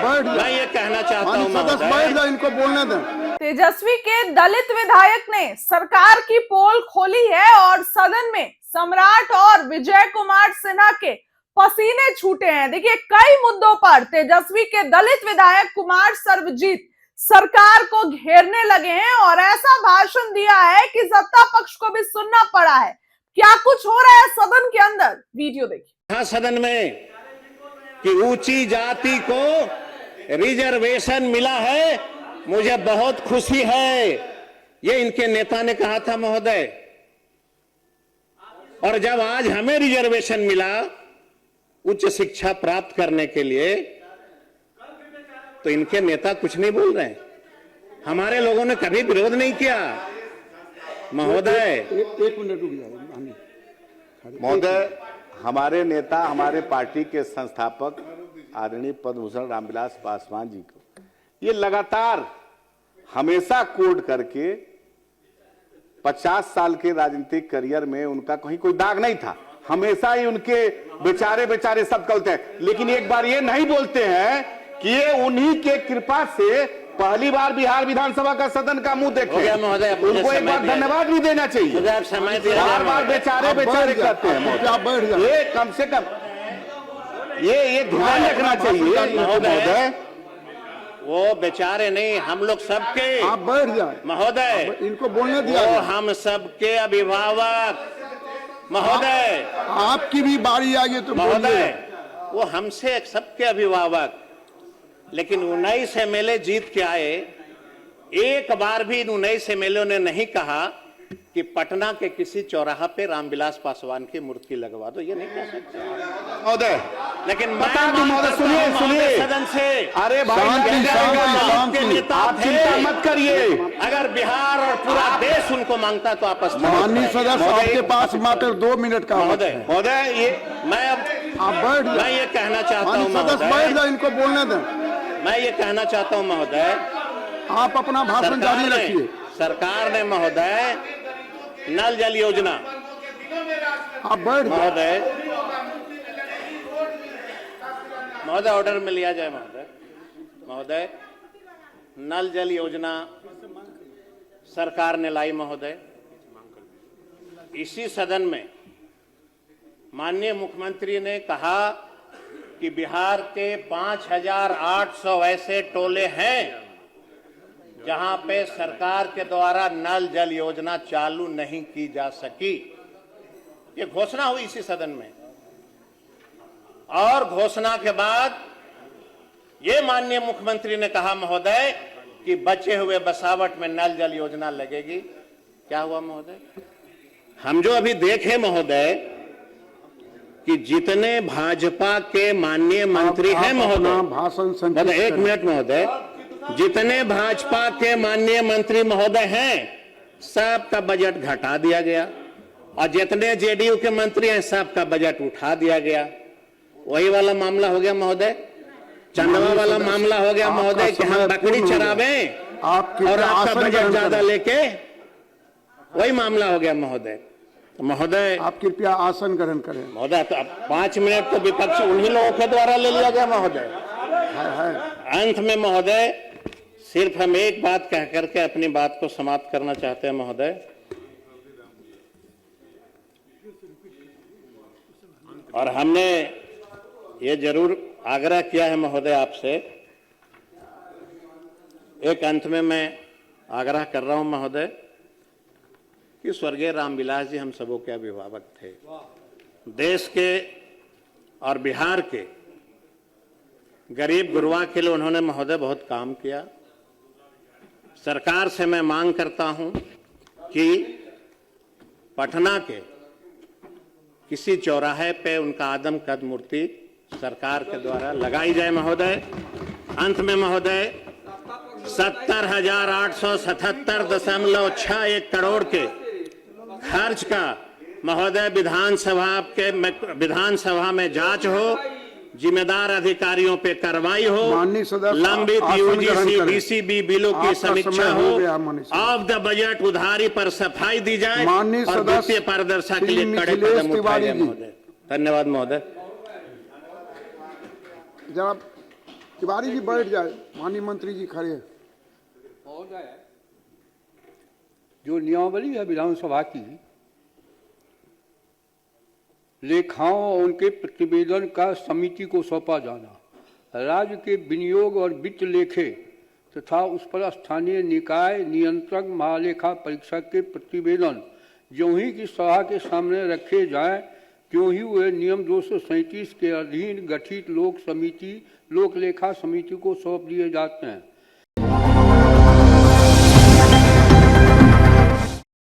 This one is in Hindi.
मैं ये कहना चाहता हूँ महोदय, इनको बोलने दें। तेजस्वी के दलित विधायक ने सरकार की पोल खोली है और सदन में सम्राट और विजय कुमार सिन्हा के पसीने छूटे हैं। देखिए, कई मुद्दों पर तेजस्वी के दलित विधायक कुमार सर्वजीत सरकार को घेरने लगे हैं और ऐसा भाषण दिया है कि सत्ता पक्ष को भी सुनना पड़ा है। क्या कुछ हो रहा है सदन के अंदर, वीडियो देखिए। हाँ, सदन में कि ऊंची जाति को रिजर्वेशन मिला है, मुझे बहुत खुशी है, ये इनके नेता ने कहा था महोदय। और जब आज हमें रिजर्वेशन मिला उच्च शिक्षा प्राप्त करने के लिए, तो इनके नेता कुछ नहीं बोल रहे हैं। हमारे लोगों ने कभी विरोध नहीं किया महोदय। एक मिनट रुक जाओ महोदय। हमारे नेता, हमारे पार्टी के संस्थापक आदरणीय पद्म भूषण रामविलास पासवान जी को ये लगातार हमेशा कोड करके 50 साल के राजनीतिक करियर में उनका कहीं कोई दाग नहीं था। हमेशा ही उनके बेचारे सब कहते हैं, लेकिन एक बार ये नहीं बोलते हैं कि ये उन्हीं के कृपा से पहली बार बिहार विधानसभा का सदन का मुंह देखे। महोदय, उनको एक बार धन्यवाद भी देना चाहिए। बार बार बेचारे कहते हैं। ये कम से कम ये ध्यान रखना चाहिए महोदय। वो बेचारे नहीं, हम लोग सबके, आप बैठ जाए महोदय, इनको बोलने दिया। वो हम सबके अभिभावक महोदय। आपकी भी बारी आ गई तो महोदय, वो हमसे सबके अभिभावक। लेकिन 19 एमएलए जीत के आए, एक बार भी इन 19 एमएलए ने नहीं कहा कि पटना के किसी चौराहा पे रामविलास पासवान की मूर्ति लगवा दो। ये नहीं कह सकते महोदय। लेकिन महोदय सुनिए सदन से, अरे भाई आप चिंता मत करिए। अगर बिहार और पूरा देश उनको मांगता तो आपस में। माननीय सदस्य, आपके पास मात्र 2 मिनट का महोदय, ये मैं ये कहना चाहता हूँ महोदय, इनको बोलने दें। मैं ये कहना चाहता हूँ महोदय, आप अपना भाषण जारी रखिए। सरकार ने महोदय नल जल योजना, आप बैठ महोदय ऑर्डर में लिया जाए महोदय। नल जल योजना सरकार ने लाई महोदय। इसी सदन में माननीय मुख्यमंत्री ने कहा कि बिहार के 5800 ऐसे टोले हैं जहां पे सरकार के द्वारा नल जल योजना चालू नहीं की जा सकी। ये घोषणा हुई इसी सदन में, और घोषणा के बाद ये माननीय मुख्यमंत्री ने कहा महोदय कि बचे हुए बसावट में नल जल योजना लगेगी। क्या हुआ महोदय? हम जो अभी देखे महोदय कि जितने भाजपा के माननीय मंत्री हैं महोदय, भाषण 1 मिनट महोदय, जितने भाजपा के माननीय मंत्री महोदय हैं सबका बजट घटा दिया गया, और जितने जेडीयू के मंत्री हैं सबका बजट उठा दिया गया। वही वाला मामला हो गया महोदय, चंदवा वाला मामला हो गया महोदय कि हम बकरी चरावें और आपका बजट ज्यादा लेके, वही मामला हो गया महोदय। महोदय, आप कृपया आसन ग्रहण करें महोदय। तो अब 5 मिनट तो विपक्ष उन्हीं लोगों के द्वारा ले लिया गया महोदय। अंत में महोदय सिर्फ हम एक बात कह करके अपनी बात को समाप्त करना चाहते हैं महोदय। और हमने ये जरूर आग्रह किया है महोदय आपसे, एक अंत में मैं आग्रह कर रहा हूं महोदय कि स्वर्गीय रामविलास जी हम सबों के अभिभावक थे। देश के और बिहार के गरीब गुरबा के लिए उन्होंने महोदय बहुत काम किया। सरकार से मैं मांग करता हूं कि पटना के किसी चौराहे पे उनका आदमकद मूर्ति सरकार के द्वारा लगाई जाए महोदय। अंत में महोदय 70,877.61 करोड़ के खर्च का महोदय विधानसभा में जांच हो, जिम्मेदार अधिकारियों पे कार्रवाई हो, लंबित यूजीसी बीसीबी बिलों की समीक्षा हो, ऑफ द बजट उधारी पर सफाई दी जाए और वित्तीय पारदर्शिता के लिए कड़े कदम उठाए जाए महोदय। धन्यवाद महोदय। जनाब तिवारी जी बैठ जाए, माननीय मंत्री जी खड़े हैं। महोदय, जो नियमावली है विधानसभा की, लेखाओं और उनके प्रतिवेदन का समिति को सौंपा जाना, राज्य के विनियोग और वित्त लेखे तथा उस पर स्थानीय निकाय नियंत्रक महालेखा परीक्षक के प्रतिवेदन ज्यों ही की सभा के सामने रखे जाएं, त्यों ही वे नियम 237 के अधीन गठित लोक लेखा समिति को सौंप दिए जाते हैं।